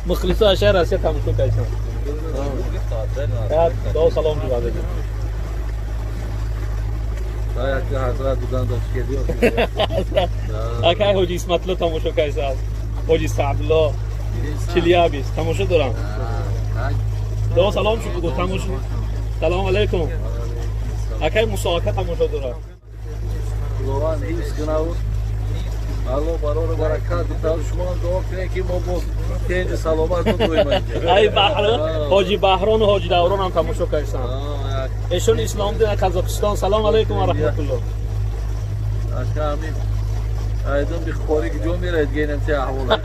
مخلصا شهر اسیا تماشا کردن. دو سلام جواب بدید. شاید که حضرت بودن داشت کردی. اکای حاجی اسمت الله تماشا کردن. حاجی سعدالله چلیابی تماشا دارم. دو سلام شو بگو تماشا. سلام علیکم. اکای مساعده تماشا دارم. خداوند حفظ کنه و الله برای برکت بده. شما دعا کنید که ما با تنج سلامت بودیم. ای بحران حاجی بحران و حاجی دوران هم تماشا کردن. ایشون اسلام دین قزاقستان. سلام علیکم و رحمت الله. اکامی ایدون بخوری که جو میره دیگه نمیشه احواله.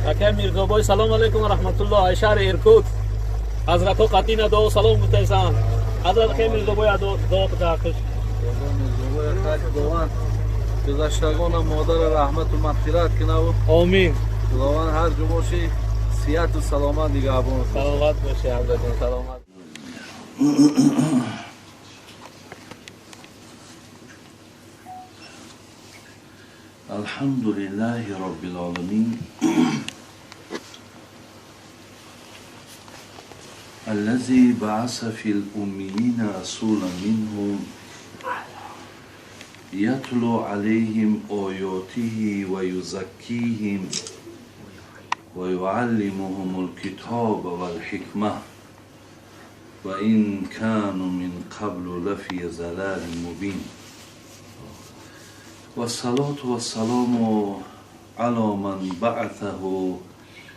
اکای میرزا بای سلام علیکم و رحمت الله. شهر ایرکوت حضرت ها قطعی دعا سلام گفتن. حضرت خیلی میرزا بای دعا کردن. گذشتگان مادر رحمت و مغفرت کنه و آمین. خداوند هر جو باشی صحت و سلامت نگهبان. سلامت باشی حضرت جان. سلامت. الحمد لله رب العالمين الذي بعث في الأميين رسولا منهم يتلو عليهم آياته ويزكيهم ويعلمهم الكتاب والحكمة وإن كانوا من قبل لفي ضلال مبين والصلاة والسلام على من بعثه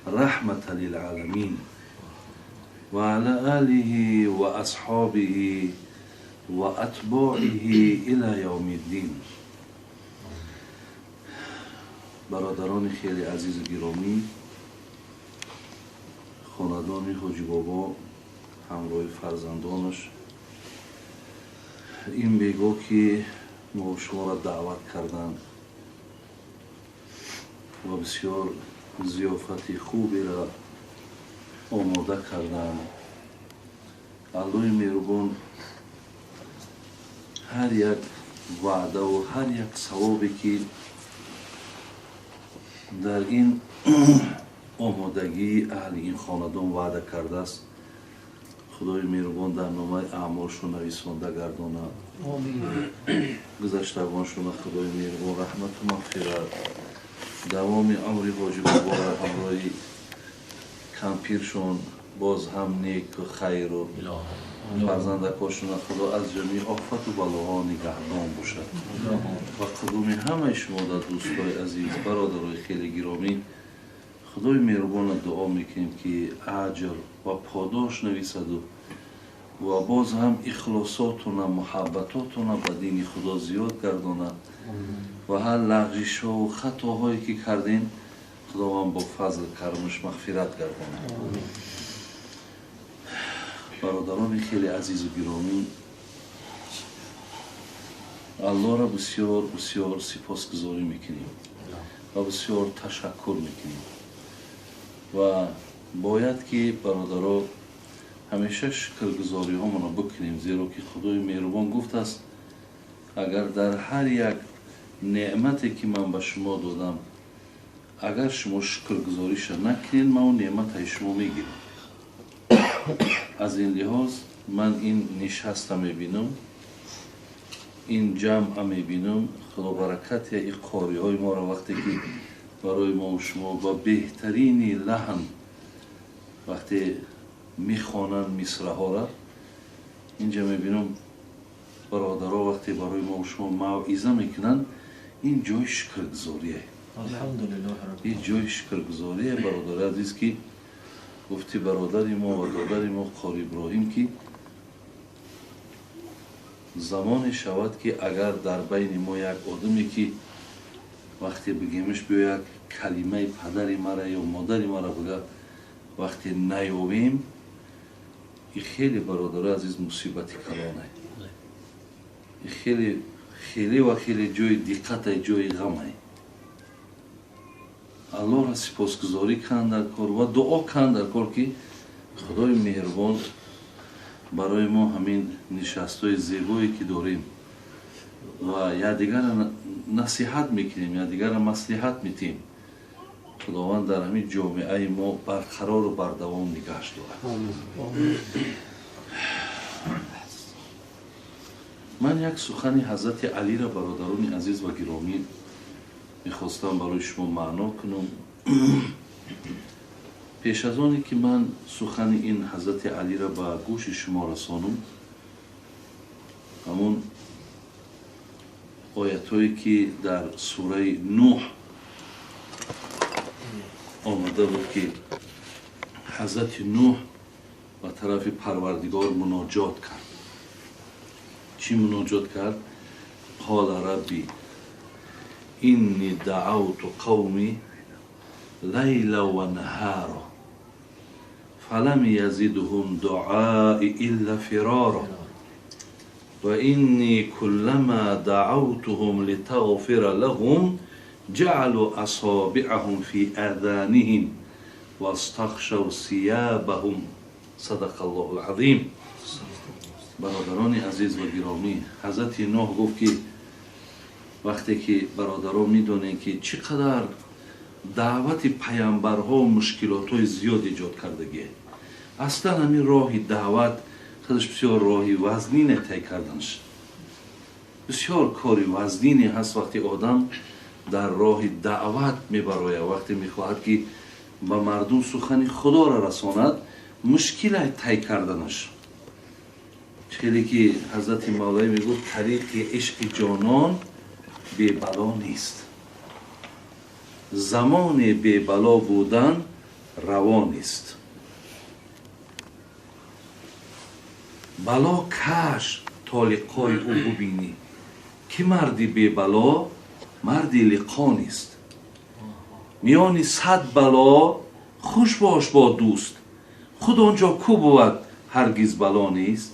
رحمة للعالمين وعلى آله وأصحابه وأتباعه إلى يوم الدين. برادران خیلی عزیز و گرامی، خاندان حاجی بابا همراه فرزندانش، این بیگاه که ما شما را دعوت کردند و بسیار ضیافت خوبی را آماده کردند. الله مهربان هر یک وعده و هر یک ثوابی که در این آمادگی اهل این خاندان وعده کرده است، خدای مهربان در نامه اعمالشون نویسنده گردانه. گذشتگانشون خدای مهربان رحمت و مغفرت، دوام عمر حاجی بابا را همراه کمپیرشون باز هم نیک و خیر و فرزندکاشون خدا از جمیع آفت و بلاها نگهدان باشد و قدوم همه شما در دوستای عزیز برادرای خیلی گرامی خدای مهربان دعا میکنیم که اجر و پاداش نویسد و باز هم اخلاصاتون و محبتاتون به دین خدا زیاد گردانه و هر لغزش و خطاهایی که کردین خداوند با فضل کرمش مغفرت گردانه. برادران خیلی عزیز و گرامی، الله را بسیار بسیار سپاسگزاری میکنیم و بسیار تشکر میکنیم و باید که برادرها همیشه شکرگزاری ها منو بکنیم، زیرا که خدای مهربان گفت است اگر در هر یک نعمتی که من به شما دادم اگر شما شکرگزاریش نکنین من اون نعمت های شما میگیرم. از این لحاظ من این نشست میبینم، این جمع میبینم، خدا برکت این قاری های ما را وقتی که برای ما و شما با بهترین لحن وقتی میخوانند مصرع ها را اینجا میبینم برادرها وقتی برای ما و شما موعظه میکنند این جای شکرگزاریه. این جای شکرگزاریه برادر عزیز که گفتی برادر ما و دادر ما قاری ابراهیم که زمان شود که اگر در بین ما یک آدمی که وقتی بگیمش بیا یک کلمه پدر مرا یا مادر مرا بگه وقتی نیابیم این خیلی برادر عزیز مصیبت کلانه. این خیلی و خیلی جای دقت جای غمه. الله را سپاسگزاری کن در کار و دعا کن در کار که خدای مهربان برای ما همین نشست‌های زیبایی که داریم و یکدیگر نصیحت میکنیم، یکدیگر مصلحت میتیم، خداوند در همین جامعه ما برقرار و بردوام نگهش دارد. من یک سخن حضرت علی را برادران عزیز و گرامی میخواستم برای شما معنا کنم. پیش از آنی که من سخن این حضرت علی را به گوش شما رسانم، همون آیت‌هایی که در سوره نوح آمده بود که حضرت نوح به طرف پروردگار مناجات کرد. چی مناجات کرد؟ قال ربی اینی دعوت قومی لیلا و نهارا فلم یزدهم دعائی الا فرارا و اینی کلما دعوتهم لتغفر لهم جعلوا اصابعهم فی آذانهم واستغشوا ثیابهم. صدق الله العظیم. برادران عزیز و گرامی، حضرت نوح گفت که وقتی که برادران میدونن که چقدر دعوت پیامبرها و مشکلات‌های زیاد ایجاد کردگیه، اصلا همین راه دعوت خودش بسیار راهی وزنینه طی کردنش. بسیار کاری وزنینی هست وقتی آدم در راه دعوت میبراید، وقتی میخواهد که به مردم سخن خدا را رساند، مشکل طی کردنش. خیلی که حضرت مولوی میگفت طریق عشق جانان بی بلا نیست، زمان بی بلا بودن روا نیست. بلا کش تا لقای او ببینی، که مردی بی بلا مردی لقا نیست. میانی 100 بلا خوش باش با دوست، خود آنجا کو بود هرگز بلا نیست.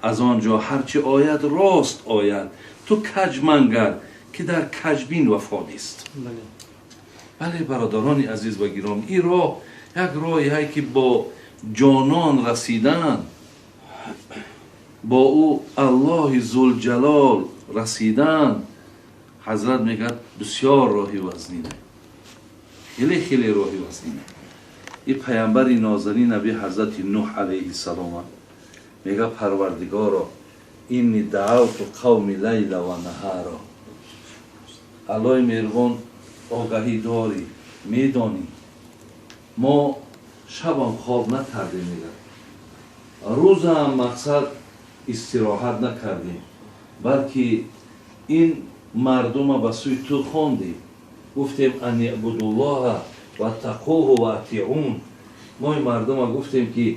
از آنجا هرچی آید راست آید، تو کج منگر که در کجبین وفا نیست. بله برادران عزیز و گرامی، این راه یک راهی هست که با جانان رسیدن، با او الله ذوالجلال رسیدن، حضرت میگه بسیار راهی وزنینه، خیلی خیلی راهی وزنینه. این پیامبر نازنین نبی حضرت نوح علیه السلام میگه پروردگارا اینی دعوت قومی لیلا و نهارا. الله مهربان آگاهی داری، میدانی ما شبم خواب نکردیم، میگه روز هم مقصد استراحت نکردیم، بلکه این مردم به سوی تو خواندیم، گفتیم ان اعبدوا الله و تقوه و اطیعون. ما این مردم گفتیم که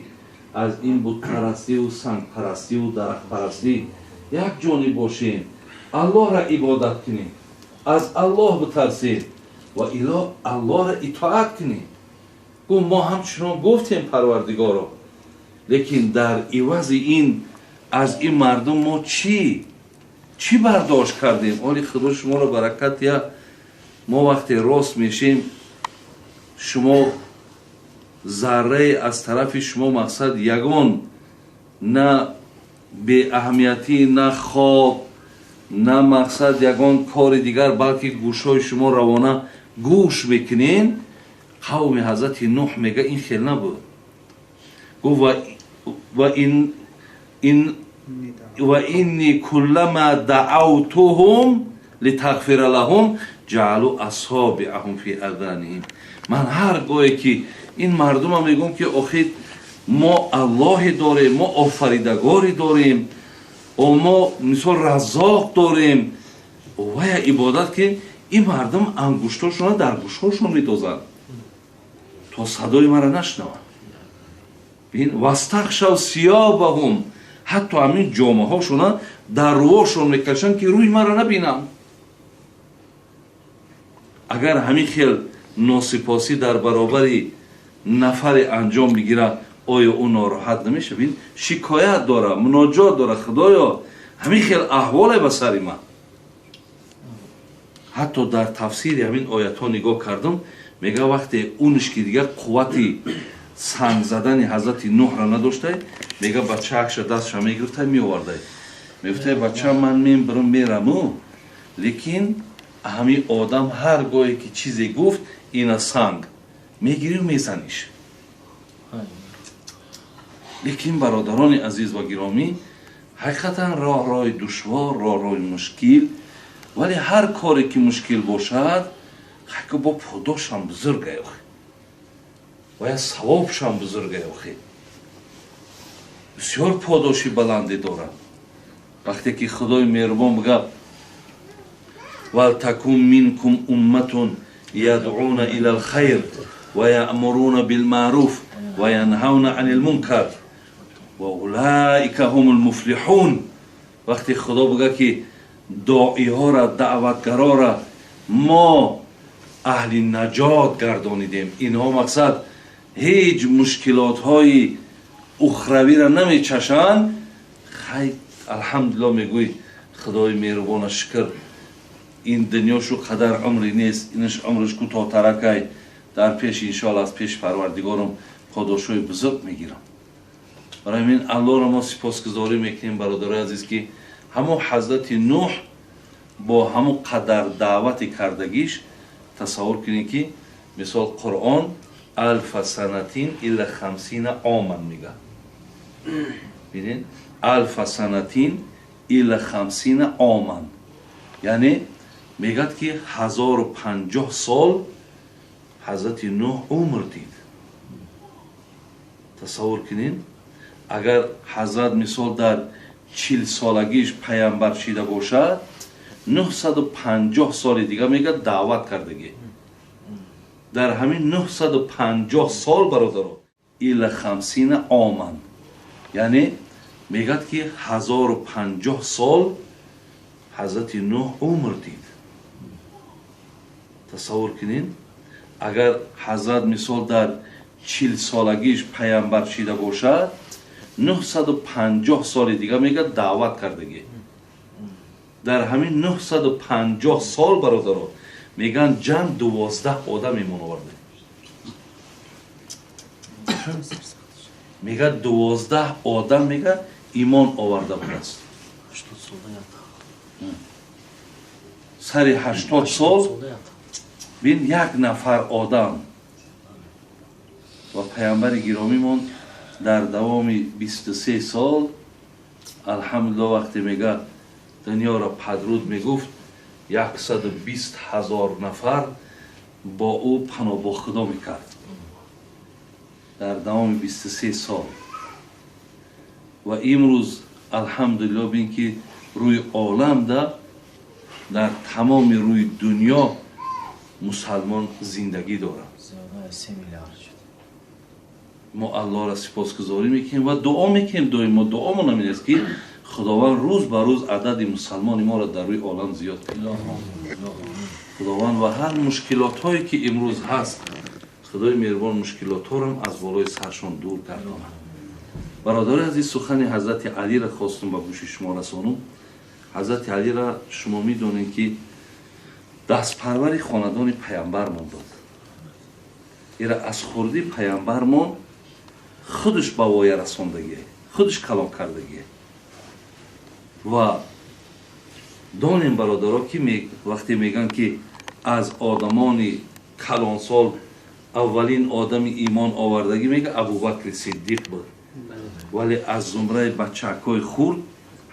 از این بت پرستی و سنگ پرستی و درخت پرستی یک جانی باشیم، الله را عبادت کنیم، از الله بترسیم و الله را اطاعت کنیم. ما همچنان گفتیم پروردگارا، لیکن در عوض این از این مردم ما چی برداشت کردیم؟ آلی خدا شما را برکت یا ما وقتی راست میشیم، شما ذره از طرف شما مقصد یگان، نه به اهمیتی، نه خواب، نه مقصد یگان کار دیگر، بلکه گوشای شما روانه گوش بکنین. قوم حضرت نوح میگه این خیلی نبود. گفت و اینی کلما دعوتهم لتغفر لهم جعلوا اصابعهم فی آذانهم. من هر گاهی که این مردم هم میگم که آخه ما الله داریم، ما آفریدگاری داریم، و ما مثال رزاق داریم و یا عبادت که این مردم انگشتاشون در گوشهاشون میدازن تا صدای مرا نشنوند. ببین واستغشوا ثیابهم، حتی همین جامعه هاشون در روشون میکشن که روی مرا نبینم. اگر همین خیل ناسپاسی در برابر نفر انجام بگیره، آیا اون ناراحت نمیشه؟ ببین شکایت داره، مناجات داره، خدایا همین خیل احوال به سر من. حتی در تفسیر همین آیت ها نگاه کردم، میگه وقتی اونش که دیگه قوتی санг задани ҳазрати нуҳро надоштай, мега бачаакша дастша мегирфтай меовардай. Мегуфтай бача ман мебирам мераму, лекин ҳами одам ҳар гоҳе ки чизе гуфт ина санг мегирию мезаниш. лекин бародарони азиз ва гиромӣ, ҳақиқатан роҳроҳи душвор, роҳроҳи мушкил, вале ҳар коре ки мушкил бошад, ҳака бо подошам бузургай охи. ва я савобшам бузургай охи. бисёр подоши баланде дорад. вақте ки худои меҳрубон бигӯяд валтакун минкум умматун ядъуна илал хайр ва яъмуруна билмаъруф ва янҳавна анил мункар ва улаика ҳумул муфлиҳун. вақте худо бигӯяд ки доиҳора, даъватгарора мо аҳли наҷот гардонидем, инҳо мақсад ҳеҷ мушкилотҳои ухравиро намечашанд, хай алҳамдулилло мегӯй худои меҳрубона шукр, ин дунёшу қадар умри нест, инаш умриш кӯтоҳтаракай, дар пеш иншоалло аз пеш парвардигорам подошои бузург мегирам. барои ҳамин аллоро мо сипосгузорӣ мекунем бародарои азиз ки ҳамон ҳазрати нуҳ бо ҳамон қадар даъвати кардагиш тасаввур кунем ки мисол қуръон алфа санатин илла хамсина оман мегӯяд. бинед алфа санатин илла хамсина оман, яъне мегӯяд ки 1050 сол ҳазрати нуҳ умр дид. тасаввур кунед, агар ҳазрат мисол дар 40 солагиш паямбар шида бошад, 950 соли дига мегӯяд даъват кардагӣ. дар ҳамин 950 сол бародаро илла хамсина оман, яъне мегӯяд ки 1050 сол ҳазрати нуҳ умр дид. тасаввур кунед, агар ҳазрат мисол дар 40 солагиш паямбар шида бошад, 950 соли дига мегӯяд даъват кардагӣ. дар ҳамин 950 сол бародаро мегӯянд ҷамъ 12 одам имон оварда. мегӯяд 12 одам мега имон оварда будааст. сари 80 сол бин як нафар одам ва паямбари гиромимон дар давоми 23 сол алҳамдулилло вақте мега дунёро падруд мегуфт 120 000 нафар бо ӯ паноҳ худо мекард дар давоми 23 сол. ва имрӯз алҳамдулилло бин ки рӯи оламда дар тамоми рӯи дунё мусалмон зиндагӣ дорад. мо аллоро сипосгузорӣ мекунем ва дуо мекунем. доимо дуомон ҳамин аст ки худованд рӯз ба рӯз адади мусалмони моро дар рӯи олам зиёд кунад. худованд ва ҳар мушкилотҳое ки имрӯз ҳаст, худои меҳрубон мушкилотҳоро аз болои саршон дур гардонад. бародари азиз, сухани ҳазрати алиро хостум ба гӯши шумо расонум. ҳазрати алиро шумо медонед ки дастпарвари хонадони паямбармон буд. ира аз хурди паямбармон худаш ба воя расондагие, худаш калом кардагие. ва донем бародаро ки вақте мегӯянд ки аз одамони калонсол аввалин одами имон овардагӣ мега абубакри сиддиқ буд, вале аз зумраи бачакҳои хурд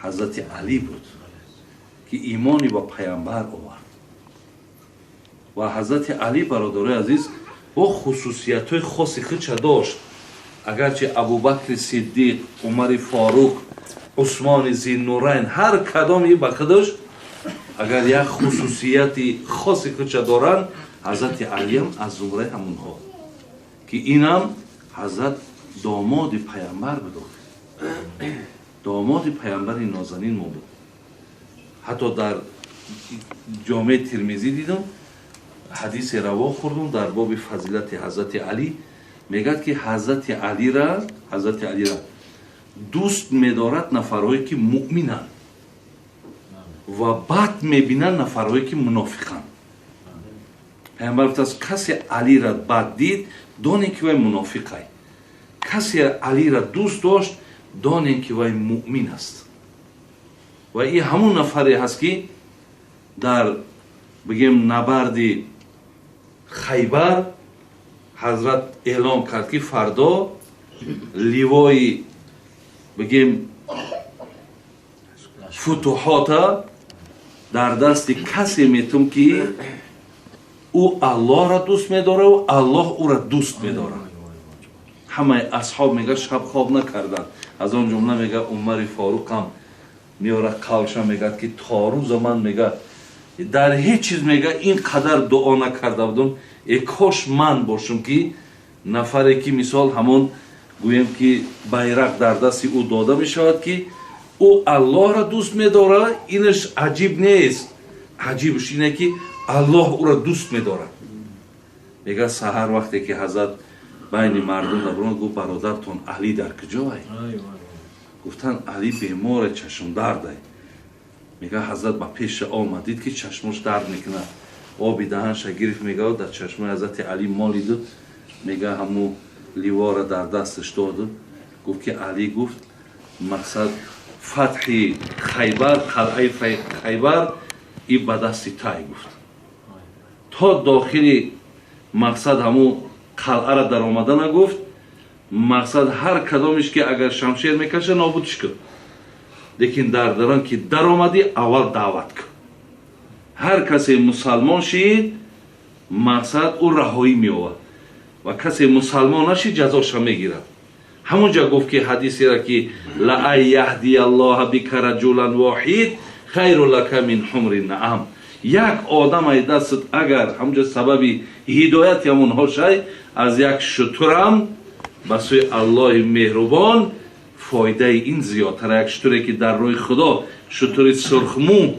ҳазрати алӣ буд ки имони ба паямбар овард. ва ҳазрати алӣ бародарои азиз бо хусусиятҳои хоси худша дошт. агарчи абубакри сиддиқ, умари форуқ, усмони зиннурайн ҳар кадоми ба худаш агар як хусусияти хоси худша доранд, ҳазрати алиам аз зумраи ҳамонҳо ки инам ҳазрат домоди паямбар буд. домоди паямбари нозанин мо буд. ҳатто дар ҷомеъи тирмизӣ дидам, ҳадисе раво хӯрдум дар боби фазилати ҳазрати алӣ. мегӯяд ки ҳазрати алиро дӯст медорад нафарҳое ки муъминанд ва бад мебинанд нафарҳое ки мунофиқанд. паямбар гуфтааст касе алиро бад дид, доне ки вай мунофиқай. کسی علی را دوست داشت دانین که وی مؤمن است و این همون نفری هست که در بگیم نبرد خیبر حضرت اعلام کرد که فردا لیوای بگیم فتوحات در دست کسی میتونم که او الله را دوست میداره و الله او را دوست میداره. همه اصحاب میگه شب خواب نکردن. از آن جمله میگه عمر فاروق هم میاره قولش میگه که تا روز من میگه در هیچ چیز میگه این قدر دعا نکرده بودم ای کاش من باشم که نفری که مثال همون گویم که بیرق در دست او داده میشود که او الله را دوست میداره. اینش عجیب نیست، عجیبش اینه که الله او را دوست میداره. میگه سحر وقتی که حضرت بین مردم نبرون گفت برادرتون علی در کجای؟ گفتن علی بیمار چشم درده. میگه حضرت با پیش آمدید که چشمش درد میکنه، آبی دهنش گرفت میگه در چشم حضرت علی مالید. میگه همو لیوار در دستش داد. گفت که علی گفت مقصد فتح خیبر، قلعه خیبر ای به دست تای گفت. تا داخلی مقصد همو قلعه را در آمده نگفت. مقصد هر کدامش که اگر شمشیر میکشه نابودش کرد. لیکن در دران که در آمدی اول دعوت کرد. هر کسی مسلمان شید مقصد او رهایی میآورد و کسی مسلمان نشید جزاش میگیرد. همونجا گفت که حدیثی را که لا یهدی الله بک رجلا واحد خیر لک من حمر النعم. یک آدم ای دست اگر همونجا سبب هدایت همونها شد از یک شترم به سوی الله مهربان فایده این زیادتر. یک شتری که در راه خدا شتر سرخمو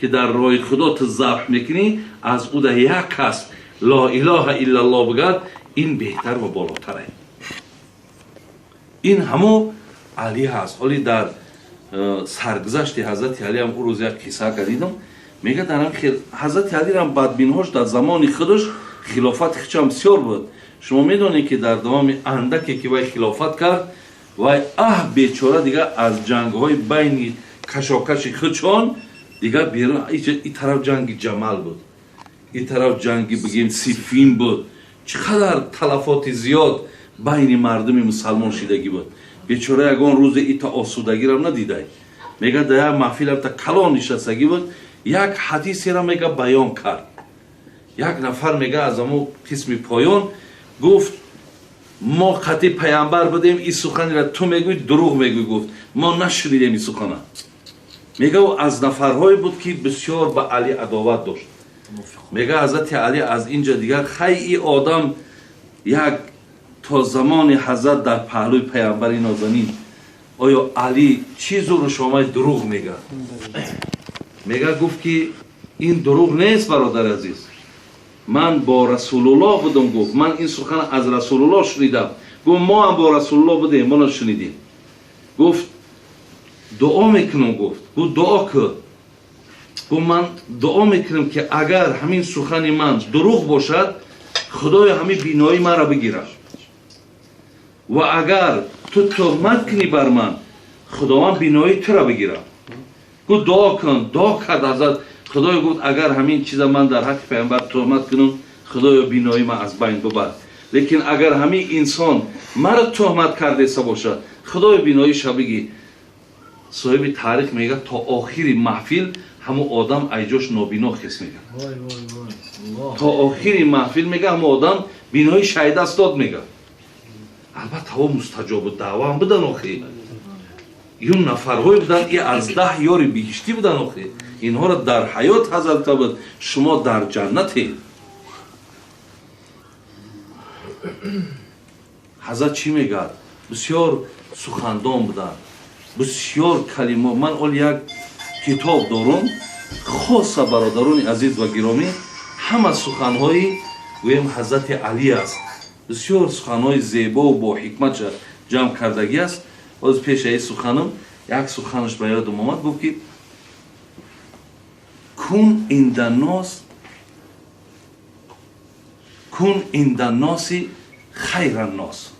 که در راه خدا تو ذبح میکنی از او ده یک کس لا اله الا الله بگد این بهتر و بالاتره. این همو علی هست. حالی در سرگذشت حضرت علی هم او روز یک کیسه کردیدم. میگه درم حضرت علی هم بدبینهاش در زمان خودش خلافت خیلی بسیار بود. شما میدونید که در دوام اندکی که وی خلافت کرد وی بیچاره دیگه از جنگ های بین کشاکش خودشان دیگه بیرون این طرف جنگ جمل بود، این طرف جنگ بگیم صفین بود. چقدر تلفات زیاد بین مردم مسلمان شدگی بود. بیچاره یگان روز ایتا آسودگی را ندیده. میگه در محفل تا کلان نشستگی بود. یک حدیثی را میگه بیان کرد. یک نفر میگه از امو قسم پایان گفت ما قطعی پیامبر بودیم این سخنی را تو میگوی دروغ میگوی. گفت ما نشنیدیم این سخنه. میگه او از نفرهایی بود که بسیار به علی عداوت داشت. میگه حضرت علی از اینجا دیگر خیلی آدم یک تا زمان حضرت در پهلوی پیامبر نازنین آیا علی چیزو رو شما دروغ میگه؟ میگه گفت که این دروغ نیست برادر عزیز، من با رسول الله بودم. گفت من این سخن از رسول الله شنیدم. گفت ما هم با رسول الله بودیم ما نشنیدیم. گفت دعا میکنم. گفت دعا کرد. گفت من دعا میکنم که اگر همین سخن من دروغ باشد خدای همین بینایی من را بگیره و اگر تو تهمت کنی بر من خداوند بینایی تو را بگیره. گفت دعا کن. دعا کرد حضرت. خدای گفت اگر همین چیز من در حق پیامبر تهمت کنم خدای بینایی من از بین ببر، لیکن اگر همین انسان مرا تهمت کرده سه باشد خدای بیناییش بگی. صاحب تاریخ میگه تا آخری محفل همو آدم ایجاش نابینا خیس میگه. تا آخری محفل میگه همو آدم بینایی شاید است داد میگه. البته هوا مستجاب دعوا هم بدن آخی. این نفرهای بودن این از 10 یاری بهشتی بودن آخی. اینها را در حیات حضرت بود شما در جنتی. حضرت چی میگه؟ بسیار سخندان بودن، بسیار کلمه. من اول یک کتاب دارم خاص برادران عزیز و گرامی، همه سخنهای گویم حضرت علی است. بسیار سخنهای زیبا و با حکمت جمع کردگی است. از پیش این سخنم یک سخنش به یادم آمد. گفت که کن عند الناس خیر الناس.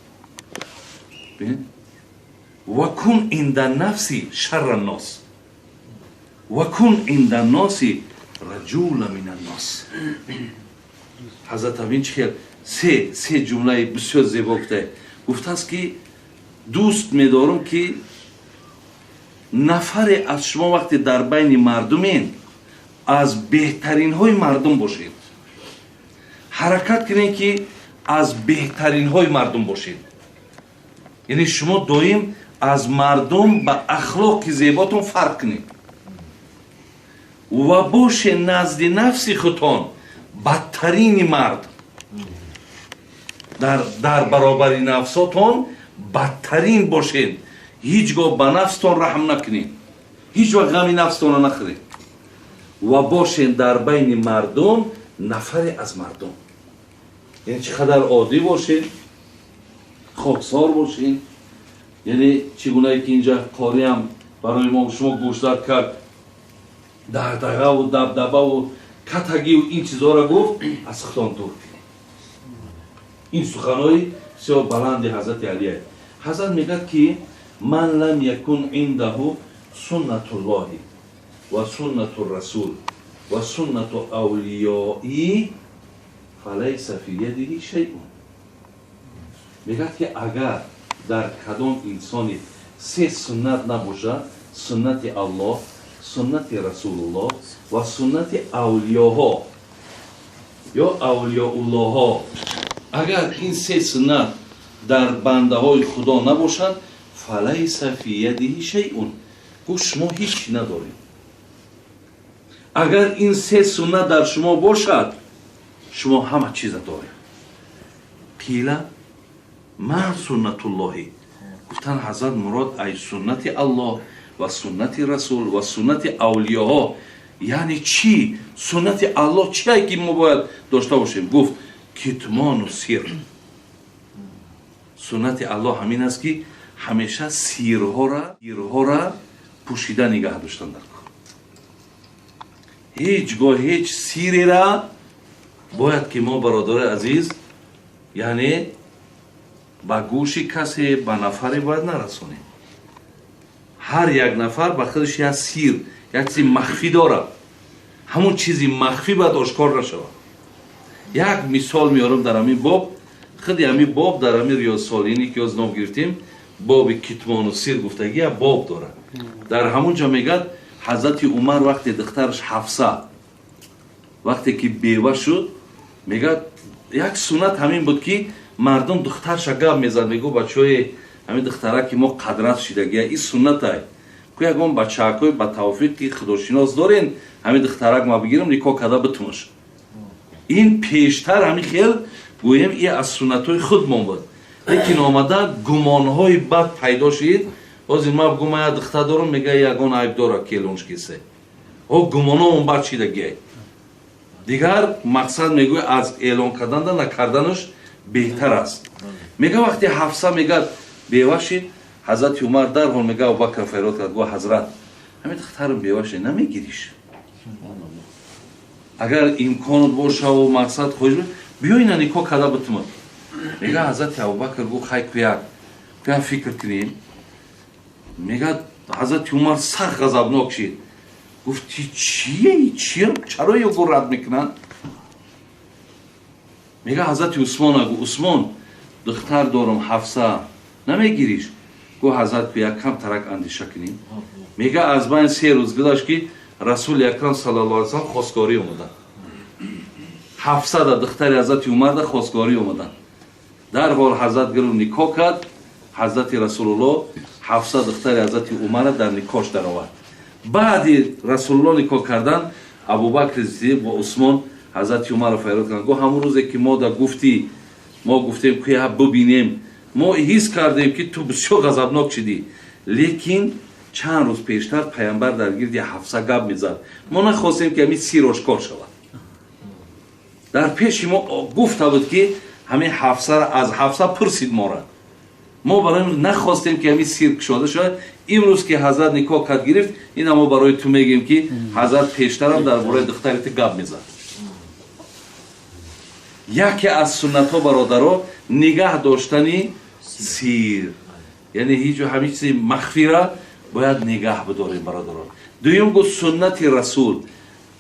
و کن عند النفس شر الناس و کن عند الناس رجول من الناس. حضرت امین خیلی سه جمله بسیار زیبا گفته است که دوست می‌دارم که نفر از شما وقتی در بین مردمین از بهترین های مردم باشید. حرکت کنید که از بهترین های مردم باشید. یعنی شما دائم از مردم با اخلاق زیباتون فرق کنید و باشه نزد نفس خودتان بدترین مرد. در برابر نفساتون بدترین باشید. هیچگاه به نفستان رحم نکنید. هیچ وقت غم نفستان را نخورید و باشین در بین مردم نفر از مردم. یعنی چقدر عادی باشین، خاکسار باشین. یعنی چگونه که اینجا قاری هم برای ما شما گوشزد کرد، دغدغه و دبدبه و کتگی و این چیزها را گفت، از خودتان دور کنید. این سخنهای بسیار بلند حضرت علی است. حضرت میگه که من لم یکن عنده سنت الله و سنت الرسول و سنت اولیایی فلیس فی یده شیء. میگه که اگر در کدام انسانی سه سنت نباشه، سنت الله، سنت رسول الله و سنت اولیاها یا اولیاء الله ها، اگر این سه سنت در بنده های خدا نباشد، فلیس فی یده شیء، گوش شما هیچ ندارید. اگر این سه سنت در شما باشد، شما همه چیز دارید. قیل ما سنت الله، گفتن حضرت مراد ای سنت الله و سنت رسول و سنت اولیاء. یعنی چی؟ سنت الله چیه که ما باید داشته باشیم؟ گفت کتمان و سر. سنت الله همین است که همیشه سیرها را پوشیده نگه داشتن در کار. هیچگاه هیچ سیری را باید که ما برادر عزیز یعنی با گوش کسی با نفری باید نرسونیم. هر یک نفر با خودش یک سیر، یک چیز مخفی داره. همون چیزی مخفی باید آشکار نشود. یک مثال میارم در همین باب. خود همین باب در همین ریاض صالحینی که از نام گرفتیم، باب کتمان و سر گفتگی یک باب داره. در همون جا میگه حضرت عمر وقتی دخترش حفصه وقتی که بیوه شد، میگه یک سنت همین بود که مردم دخترش گپ میزد، میگو بچهای همین دختره که ما قدرت شدگی این سنت های که یکم بچه‌های با توفیق که خداشناس دارین همین دخترک ما بگیرم نکاح کده بتونش. این پیشتر همین خیل گویم این از سنت های خود ما بود، لیکن آمده گمان های بد پیدا شد. باز این ما بگم من دختر دارم، میگه یگان عیب داره کلونش کیسه او گمان ها اون بد شدگی. دیگر مقصد میگوی از اعلان کردن نکردنش بهتر است. میگه وقتی حفصه میگه بیوه شد، حضرت عمر در حال میگه ابوبکر فریاد کرد، گفت حضرت همین دخترم بیوه شد نمیگیریش؟ اگر امکان باشه و مقصد خوش بیاین نکاح کده بتونم. میگه حضرت ابوبکر گفت خیلی کویک فکر کنیم. میگه حضرت عمر سخت غضبناک شد، گفت چیه؟ چرا یه گو رد میکنن؟ میگه حضرت عثمان گفت عثمان دختر دارم حفصه نمیگیریش؟ گفت حضرت یک کم ترک اندیشه کنیم. میگه از بین 3 روز گذشت که رسول اکرم صلی الله علیه و سلم خواستگاری اومدن. حفصه در دختر حضرت عمر در خواستگاری اومدن. در حال حضرت گرو نکاح کرد. حضرت رسول الله حفصه دختر حضرت عمر در نکاحش در آورد. بعد رسول الله نکاح کردن، ابوبکر صدیق و عثمان حضرت عمر فریاد کردن، گفت همون روزی که ما گفتیم که ببینیم، ما حس کردیم که تو بسیار غضبناک شدی، لیکن چند روز پیشتر پیامبر در گرد حفصه گپ میزد، ما نخواستیم که همین سیر آشکار شود. در پیش ما گفته بود که همین حفصه از حفصه پرسید ما برای نخواستیم که همین سیر کشاده شود. امروز که حضرت نکاح کرد گرفت، این ما برای تو میگیم که حضرت پیشتر هم درباره دخترت گپ میزد. یکی از سنت ها برادرها نگه داشتنی سیر. یعنی هیچ همین چیز مخفی را باید نگاه بداریم برادران. دویم گفت سنت رسول.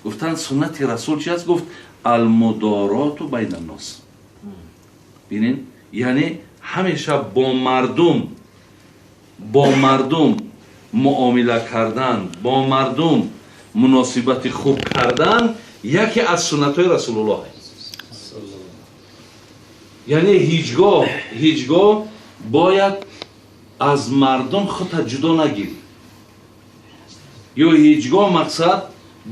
گفتن سنت رسول چی است؟ گفت المدارات بین الناس. ببینین یعنی همیشه با مردم معامله کردن، با مردم مناسبت خوب کردن یکی از سنت های رسول الله است. یعنی هیچگاه باید از مردم خودت جدا نگیری، یا هیچگاه مقصد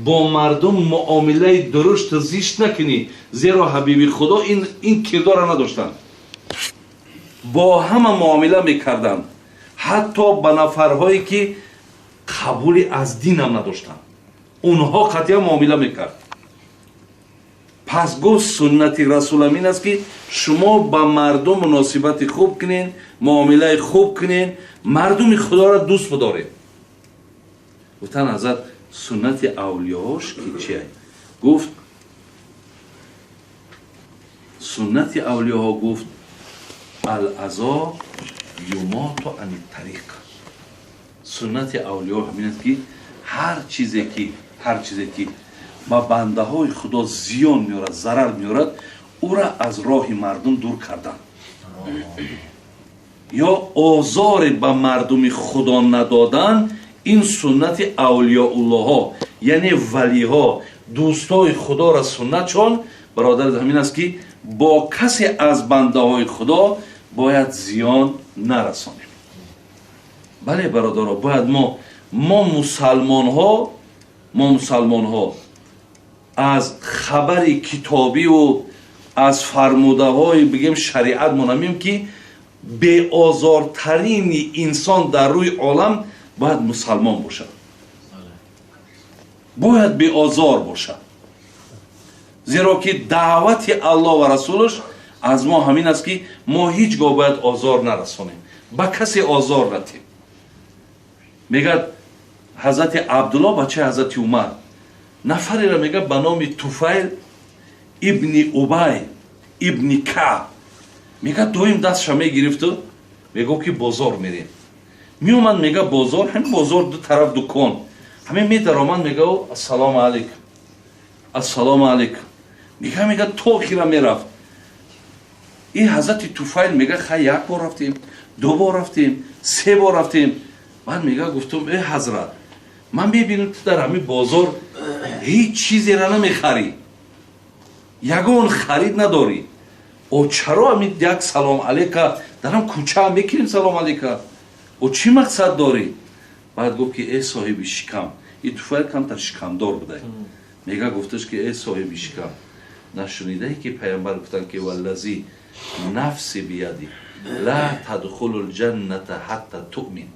با مردم معامله درشت زیشت نکنی، زیرا حبیب خدا این کردار نداشتن. با همه معامله میکردن، حتی به نفرهایی که قبول از دین هم نداشتن اونها قطعا معامله میکرد. پس گفت سنت رسول امین است که شما با مردم مناسبت خوب کنین، معامله خوب کنین، مردم خدا را دوست بدارین. گفتن حضرت سنت اولیاش که چیه؟ گفت سنت اولیاها گفت العزا یمات عن الطریق. سنت اولیاء همین است که هر چیزی که با بنده های خدا زیان میارد، ضرر میارد، او را از راه مردم دور کردن یا آزار به مردم خدا ندادن. این سنت اولیاء الله ها یعنی ولی ها، دوستای خدا را سنت چون برادر همین است که با کسی از بنده های خدا باید زیان نرسانیم. بله برادرها، باید ما مسلمان ها از خبر کتابی و از فرموده های بگیم شریعت منمیم که به آزارترین انسان در روی عالم باید مسلمان باشد، باید به آزار باشد، زیرا که دعوت الله و رسولش از ما همین است که ما هیچگاه باید آزار نرسانیم، با کسی آزار ندیم. میگه حضرت عبدالله بچه حضرت عمر نفری را میگه به نام طفیل ابن ابی ابن کعب، میگه دویم دستش میگرفت و میگه که بازار میریم. میومد میگه بازار، همین بازار دو طرف دکان، همین میدرآمد میگه السلام علیکم السلام علیکم، میگه تو خیره میرفت. این حضرت طفیل میگه خیلی یک بار رفتیم، دو بار رفتیم، سه بار رفتیم. من میگه گفتم ای حضرت من میبینم تو در همین بازار هیچ چیزی را نمیخری، یگان خرید نداری، او چرا همین یک سلام علیکم در هم کوچه هم میکنیم سلام علیکم، او چی مقصد داری؟ بعد گفت که ای صاحب شکم، این طفیل کمتر شکمدار بوده، میگه گفتش که ای صاحب شکم نشنیده ای که پیامبر گفتن که والذی نفسی بیدی لا تدخل الجنة حتی تؤمن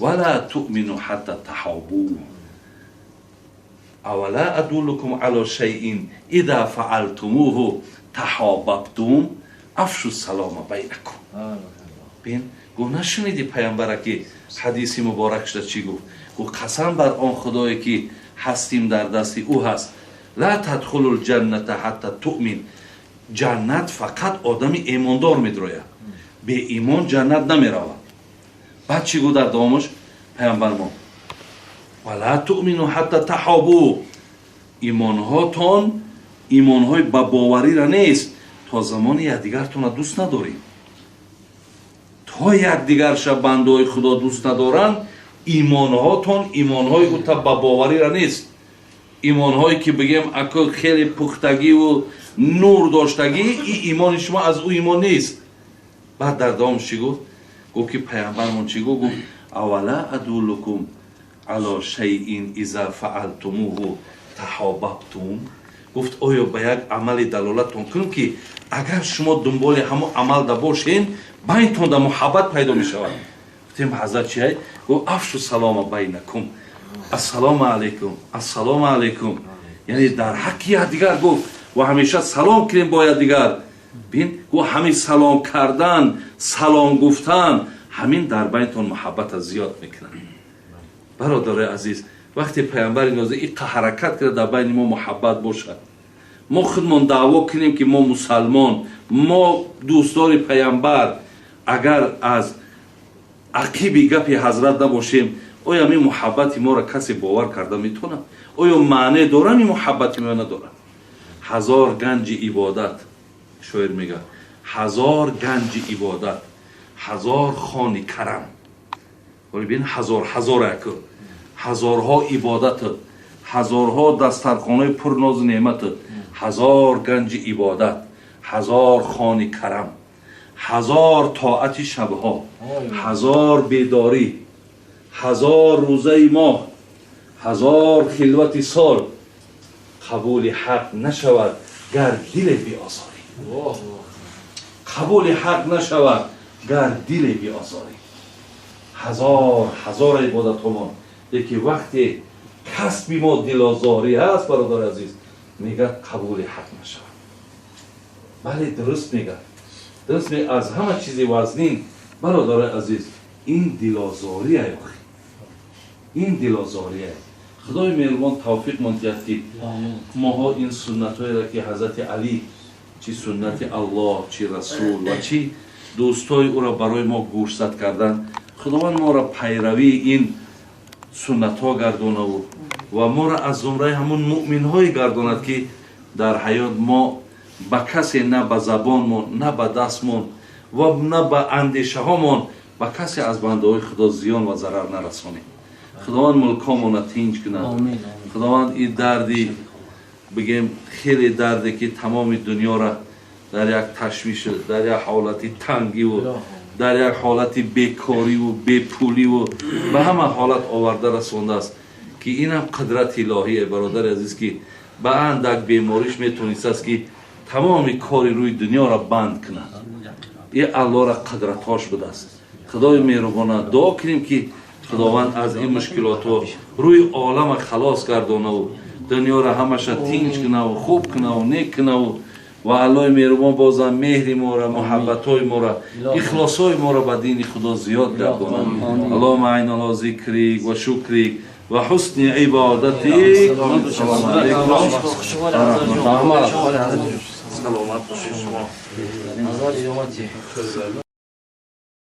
ولا تؤمنوا حتى تحابوا اولا ادلكم على شيء اذا فعلتموه تحاببتم افشوا السلام بینکم. ببین گفت نشنیدی پیامبر که حدیث مبارک شده چی گفت؟ گفت قسم بر آن خدایی که هستیم در دست او هست، لا تدخل الجنة حتى تؤمن، جنت فقط آدم ایماندار میدروید، به ایمان جنت نمیرود. بعد چی گفت در دومش پیامبر ما؟ ولا تؤمنوا حتى تحابوا، ایمانهاتون ایمانهای با باوری را نیست تا زمان یکدیگرتون را دوست ندارید. تا یکدیگر شب بندهای خدا دوست ندارن، ایمانهاتون ایمانهای با باوری را نیست، ایمانهایی که بگیم اکو خیلی پختگی و نور داشتگی، این ایمان شما از او ایمان نیست. بعد در دومش چی گفت؟ گفت که پیامبرمون چی گفت؟ اولا ادلکم علی شیء اذا فعلتموه تحاببتم. گفت آیا به یک عمل دلالتتون کنم که اگر شما دنبال همون عمل دا باشین بینتون دا محبت پیدا می شود. گفتیم حضرت چی هست؟ گفت افشوا السلام بینکم، السلام علیکم السلام علیکم، یعنی در حق یکدیگر گفت و همیشه سلام کنیم با یکدیگر. ببین گفت همین سلام کردن، سلام گفتن، همین در بینتون محبت زیاد میکنن. برادر عزیز، وقتی پیامبر نازل این حرکت کرده در بین ما محبت باشد، ما خودمون دعوا کنیم که ما مسلمان، ما دوستدار پیامبر، اگر از عقیب گپ حضرت نباشیم. آیا می محبت ما را کسی باور کرده میتونه؟ آیا معنی داره می محبت ما نداره؟ هزار گنج عبادت، شاعر میگه هزار گنج عبادت، هزار خان کرم. ولی ببین هزار یک، هزارها عبادت، هزارها دسترخوانه پر ناز نعمت، هزار گنج عبادت، هزار خان کرم، هزار طاعت شبها، هزار بیداری، هزار روزه ماه، هزار خلوت سال، قبول حق نشود گر دل بیازاری. قبول حق نشود گر دل بیازاری. هزار عبادت ها یکی وقتی کسب ما دلازاری هست برادر عزیز میگه قبول حق نشود. بله درست میگه، درست میگه. از همه چیزی وزنین برادر عزیز این دلازاری های این دلازاری های خدای مهربان توفیق منتیت که ماها این سنت های را که حضرت علی چی سنت الله چی رسول و چی دوستای او را برای ما گوشزد کردن، خداوند ما را پیروی این سنت ها گرداند و ما را از زمره همون مؤمن های گرداند که در حیات ما به کسی نه به زبانمون نه به دستمون و نه به اندیشه هامون به کسی از بنده های خدا زیان و ضرر نرسانیم. خداوند ملکامون را تینج کند. خداوند این دردی بگیم خیلی دردی که تمام دنیا را در یک تشویش، در یک حالت تنگی و در یک حالت بیکاری و بیپولی و به همه حالت آورده رسونده است که این هم قدرت الهی برادر عزیز که به اندک بیماریش میتونست است که تمام کاری روی دنیا را بند کند. این الله را قدرتاش بده است. خدای مهربان دعا کنیم که خداوند از این مشکلات و روی عالم خلاص گردانه و دنیا را همش تینج کنه و خوب کنه و نیک کنه و الله مهربان بازم مهر ما را، محبت های ما را، اخلاص های ما را به دین خدا زیاد گردانه. اللهم عین علی ذکریک و شکریک و حسن عبادتی. سلام علیکم. سلامت باشید شما.